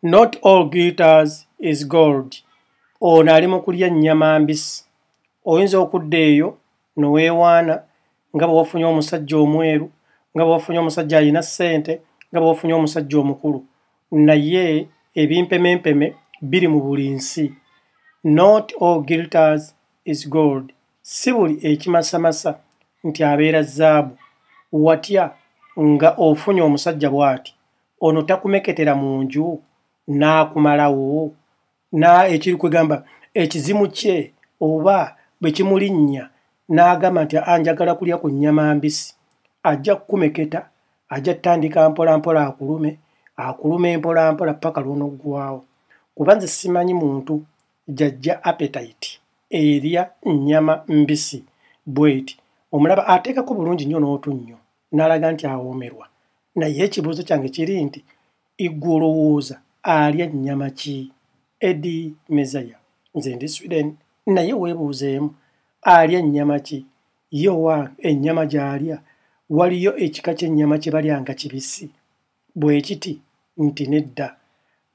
Not all glitters is gold. Ono ali mu kulya nnyama mbisi. Oyinza okudda eyo noweewaana nga bwe wafunye omusajja omweru, nga bwe wafunye omusajja alina ssente, nga bwe wafunye omusajja omukulu. Naye ebimpemempeme biri mu buli nsi. Not all glitters is gold. Si buli ekimasamasa nti abeera zaabu. Watya nga ofunye omusajja bw'ati, ono takumeketera mu nju n'akumalawo, ekiri kwegamba ekizimu kye oba bwe kimulinnya n'agamba nti anjagala kulya ku nnyama mbisi, ajja kukumeketa, ajja ttandika mpolampola akulume mpolampola paka lw'onoggwaawo. Kuba nze simanyi muntu jjajja appetite erya nnyama mbisi bweti, omulaba ateekako bulungi nnyo n'otunnyo n'alaga nti awoomerwa. Naye ekibuuzo kyange kiri nti igwe olowooza alya nnyama ki? Eddie Mezaya, nze ndi Sweden, naye weebuuzeemu alya nnyama ki? Ye owange ennyama gy'alya waliyo ekika ky'ennyama kye balya nga kibisi? Bwe kiti nti nedda.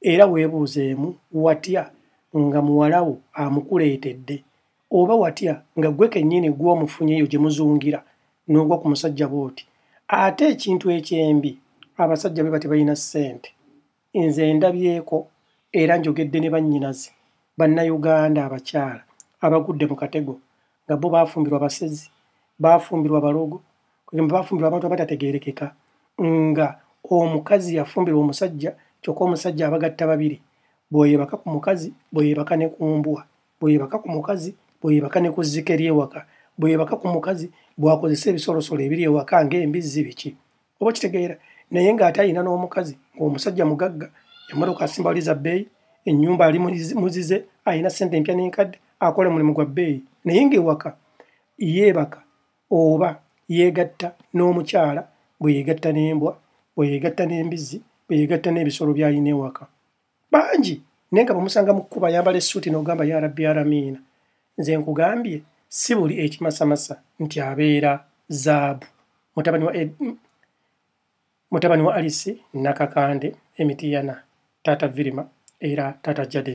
Era weebuuzeemu watya nga muwalawo amukuleetedde, oba watya nga gwe kennyini gw'omufunyeyo gye muzungira n'ogwa ku musajja bw'oti. Ate ekintu ekyembi, abasajja be tebalina ssente. Nze ndabyeko era njogedde ne bannyinaze bannayuganda abakyala abagudde mu katego nga bo baafumbirwa basezi, baafumbirwa balogo, baafumbirwa abantu abatategeerekeka, nga omukazi yafumbirwa omusajja kyokka omusajja abagatta babiri. Bw'oyebaka ku mukazi, bw'oyebaka ne ku mbwa, bw'oyebaka ku mukazi, bw'oyebaka ne ku zzike ery'ewaka, bw'oyebaka ku mukazi bw'akozesa ebisolosolo ebiri ewaka ng'embizzi biki. Oba kitegeera, naye ng'ate alina n'omukazi ng'omusajja mugagga, emmotoka asimbaliza bbeeyi, ennyumba ali muzize, alina ssente empya n'enkadde, akola mulimu gwa bbeeyi. Naye ng'ewaka yeebaka oba yeegatta n'omukyala bwe yeegatta n'embwa, bwe yeegatta n'embizzi, bwe yeegatta n'ebisolo by'alina ewaka. Bangi naye nga bamusanga mu kkuba ayambala essuuti n'ogamba ya Rabbi alamiina. Nze nkugambye si buli ekimasamasa nti abeera zaabu. Mutabani wa Alice Nakakande, Emitiyana, Taata Virima era Taata Jade.